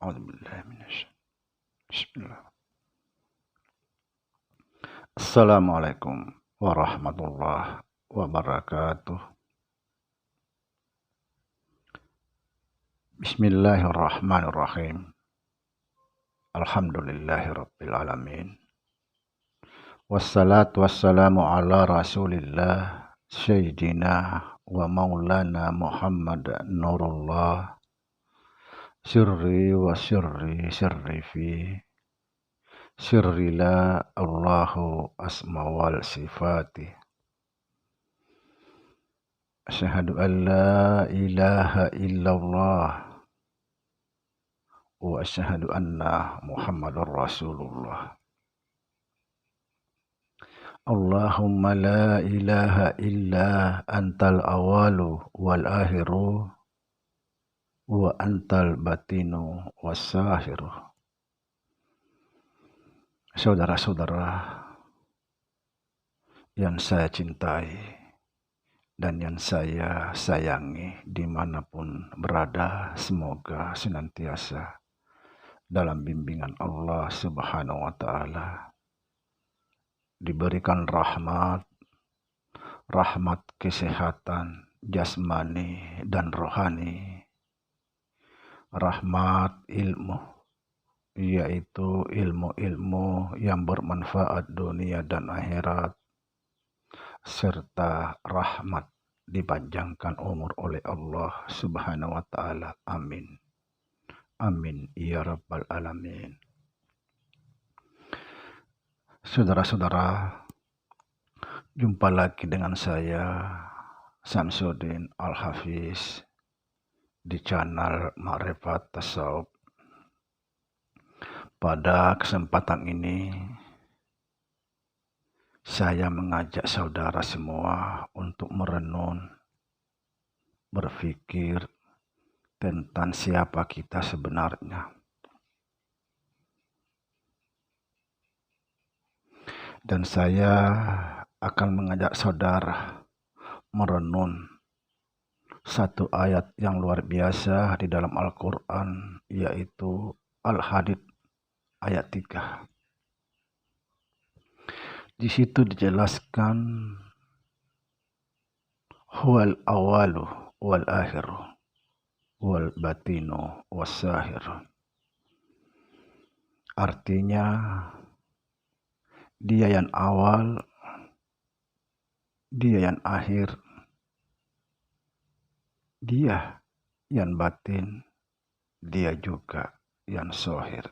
A'udzubillahi minasyaitonir Bismillah. Assalamualaikum warahmatullahi wabarakatuh. Bismillahirrahmanirrahim. Alhamdulillahirabbil alamin. Wassalatu wassalamu ala Rasulillah Sayyidina wa Maulana Muhammad Nurullah sirri wa sirri fi sirri la Allahu asma wal sifati. Asyhadu an la ilaha illallah wa asyhadu anna Muhammadar Rasulullah. Allahumma la ilaha illa antal awalu wal akhiru wa antal batinu wassahiru. Saudara-saudara yang saya cintai dan yang saya sayangi dimanapun berada, semoga senantiasa dalam bimbingan Allah Subhanahu wa Ta'ala, diberikan rahmat kesehatan jasmani dan rohani, rahmat ilmu, yaitu ilmu-ilmu yang bermanfaat dunia dan akhirat, serta rahmat dipanjangkan umur oleh Allah Subhanahu wa Ta'ala. Amin. Amin ya rabbal alamin. Saudara-saudara, jumpa lagi dengan saya Samsuddin Al-Hafiz di channel Ma'rifat Tasawuf. Pada kesempatan ini saya mengajak saudara semua untuk merenung, berpikir tentang siapa kita sebenarnya. Dan saya akan mengajak saudara merenung satu ayat yang luar biasa di dalam Al-Quran, yaitu Al-Hadid ayat 3. Di situ dijelaskan huwal awalu wal akhiru wal batinu wassahiru. Artinya dia yang awal, dia yang akhir, dia yang batin, dia juga yang zahir.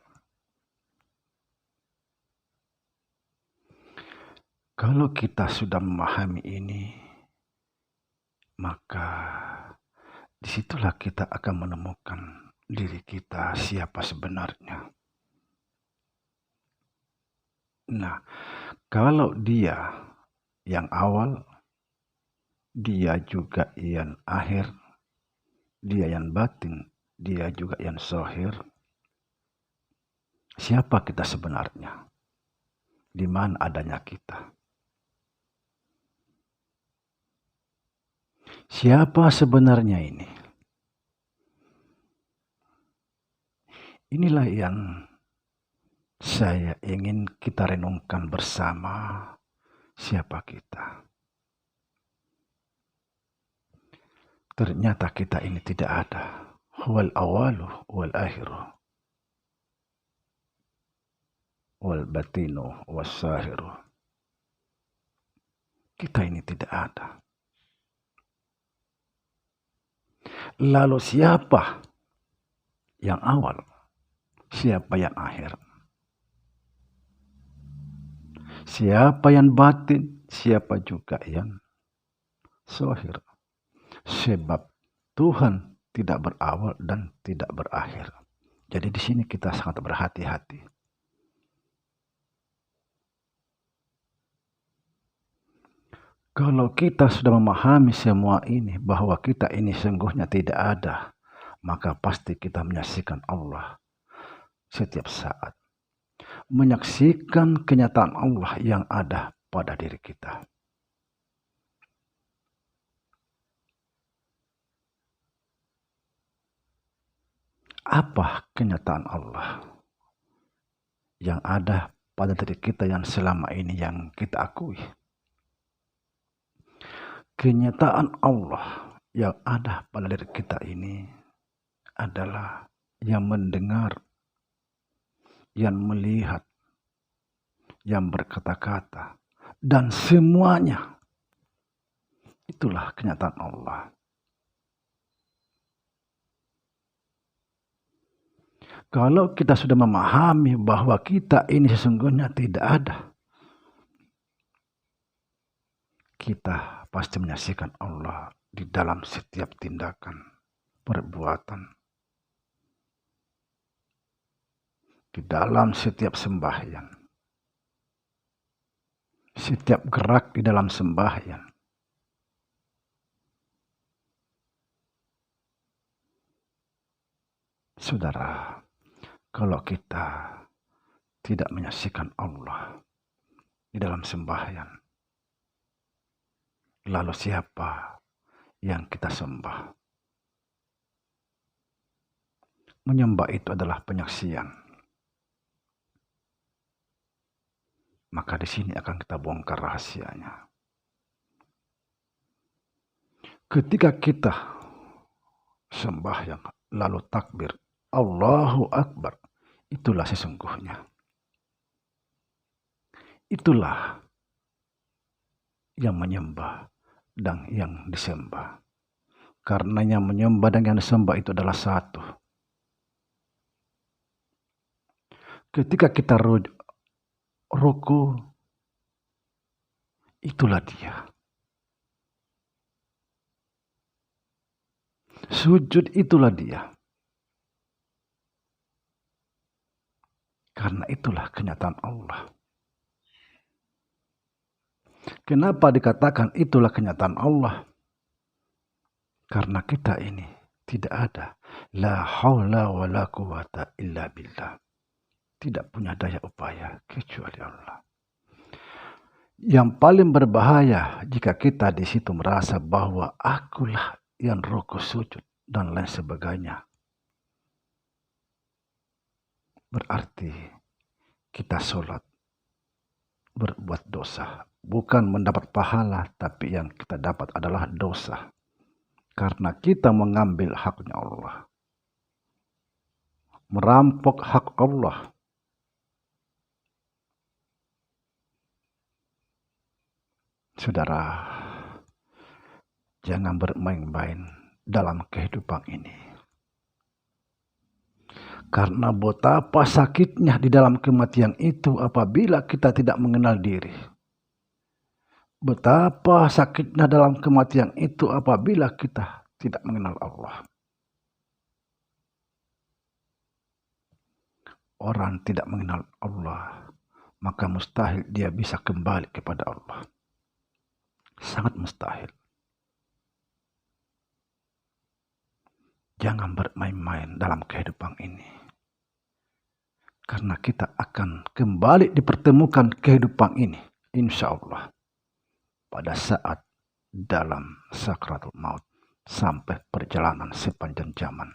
Kalau kita sudah memahami ini, maka disitulah kita akan menemukan diri kita siapa sebenarnya. Nah, kalau dia yang awal, dia juga yang akhir, dia yang batin, dia juga yang zahir, siapa kita sebenarnya? Di mana adanya kita? Siapa sebenarnya ini? Inilah yang saya ingin kita renungkan bersama, siapa kita. Ternyata kita ini tidak ada. Huwal awalu wal akhiru wal batinu wassahiru. Kita ini tidak ada. Lalu siapa yang awal? Siapa yang akhir? Siapa yang batin? Siapa juga yang zahir? Sebab Tuhan tidak berawal dan tidak berakhir. Jadi di sini kita sangat berhati-hati. Kalau kita sudah memahami semua ini, bahwa kita ini sungguhnya tidak ada, maka pasti kita menyaksikan Allah setiap saat. Menyaksikan kenyataan Allah yang ada pada diri kita. Apa kenyataan Allah yang ada pada diri kita yang selama ini yang kita akui? Kenyataan Allah yang ada pada diri kita ini adalah yang mendengar, yang melihat, yang berkata-kata, dan semuanya. Itulah kenyataan Allah. Kalau kita sudah memahami bahwa kita ini sesungguhnya tidak ada, kita pasti menyaksikan Allah di dalam setiap tindakan, perbuatan, di dalam setiap sembahyang, setiap gerak di dalam sembahyang. Saudara, kalau kita tidak menyaksikan Allah di dalam sembahyang, lalu siapa yang kita sembah? Menyembah itu adalah penyaksian. Maka di sini akan kita bongkar rahasianya. Ketika kita sembahyang lalu takbir, Allahu Akbar, itulah sesungguhnya. Itulah yang menyembah dan yang disembah. Karena yang menyembah dan yang disembah itu adalah satu. Ketika kita ruku, itulah dia. Sujud itulah dia. Karena itulah kenyataan Allah. Kenapa dikatakan itulah kenyataan Allah? Karena kita ini tidak ada. La haula wa la quwata illa billah. Tidak punya daya upaya kecuali Allah. Yang paling berbahaya jika kita di situ merasa bahwa akulah yang ruku sujud dan lain sebagainya. Berarti kita sholat berbuat dosa. Bukan mendapat pahala, tapi yang kita dapat adalah dosa. Karena kita mengambil haknya Allah. Merampok hak Allah. Saudara, jangan bermain-main dalam kehidupan ini. Karena betapa sakitnya di dalam kematian itu apabila kita tidak mengenal diri. Betapa sakitnya dalam kematian itu apabila kita tidak mengenal Allah. Orang tidak mengenal Allah, maka mustahil dia bisa kembali kepada Allah. Sangat mustahil. Jangan bermain-main dalam kehidupan ini. Karena kita akan kembali dipertemukan kehidupan ini, insya Allah, pada saat dalam sakratul maut sampai perjalanan sepanjang zaman.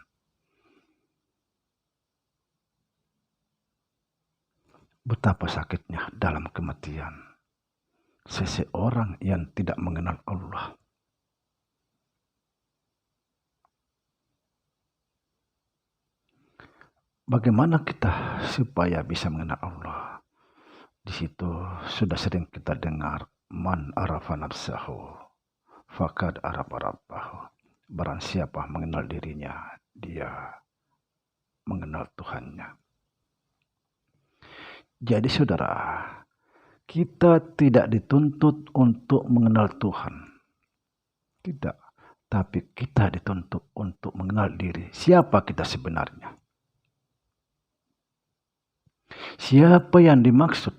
Betapa sakitnya dalam kematian seseorang yang tidak mengenal Allah. Bagaimana kita supaya bisa mengenal Allah? Di situ sudah sering kita dengar, man arafa nafsahu faqad arafa rabbahu. Barang siapa mengenal dirinya, dia mengenal Tuhannya. Jadi saudara, kita tidak dituntut untuk mengenal Tuhan. Tidak. Tapi kita dituntut untuk mengenal diri. Siapa kita sebenarnya? Siapa yang dimaksud?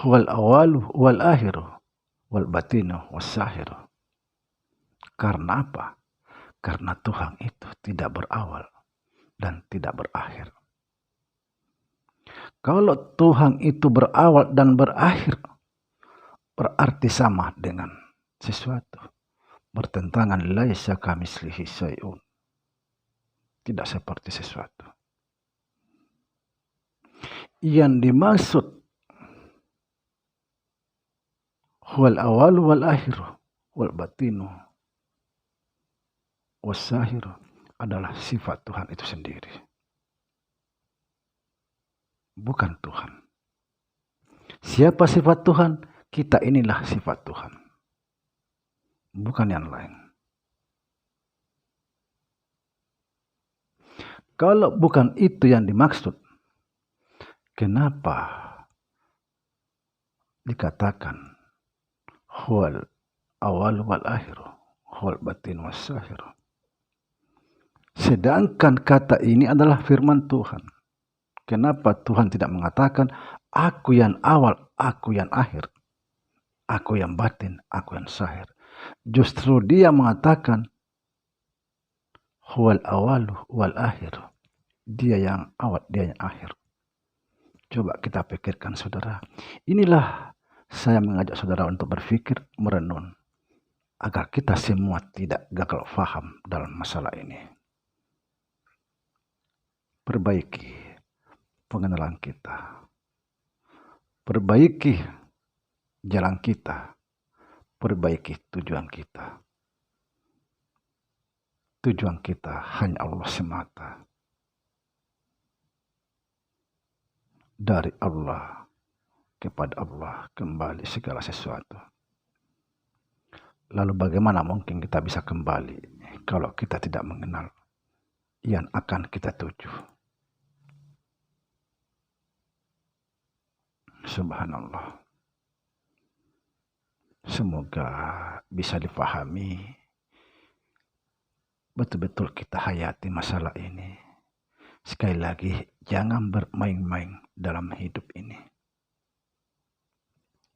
Wal awalu wal akhiru wal batinu was sahiru. Karena apa? Karena Tuhan itu tidak berawal dan tidak berakhir. Kalau Tuhan itu berawal dan berakhir, berarti sama dengan sesuatu. bertentangan, laisa kamitslihi syai'un, tidak seperti sesuatu. Yang dimaksud huwal awal wal akhir wal batinu was zahir adalah sifat Tuhan itu sendiri, bukan Tuhan. Siapa sifat Tuhan? Kita inilah sifat Tuhan, bukan yang lain. Kalau bukan itu yang dimaksud, kenapa dikatakan huwal awal wal akhir wal batin was zahir? Sedangkan kata ini adalah firman Tuhan. Kenapa Tuhan tidak mengatakan aku yang awal, aku yang akhir, aku yang batin, aku yang zahir? Justru dia mengatakan huwal awal wal akhir. Dia yang awal, dia yang akhir. Coba kita pikirkan saudara. Inilah saya mengajak saudara untuk berpikir, merenung, agar kita semua tidak gagal faham dalam masalah ini. Perbaiki pengenalan kita, perbaiki jalan kita, perbaiki tujuan kita. Tujuan kita hanya Allah semata. Dari Allah, kepada Allah kembali segala sesuatu. Lalu bagaimana mungkin kita bisa kembali kalau kita tidak mengenal yang akan kita tuju? Subhanallah. Semoga bisa dipahami, betul-betul kita hayati masalah ini. Sekali lagi, jangan bermain-main dalam hidup ini.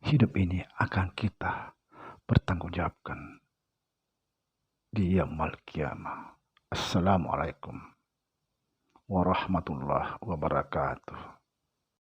Hidup ini akan kita pertanggungjawabkan di yaumul qiyamah. Assalamualaikum warahmatullahi wabarakatuh.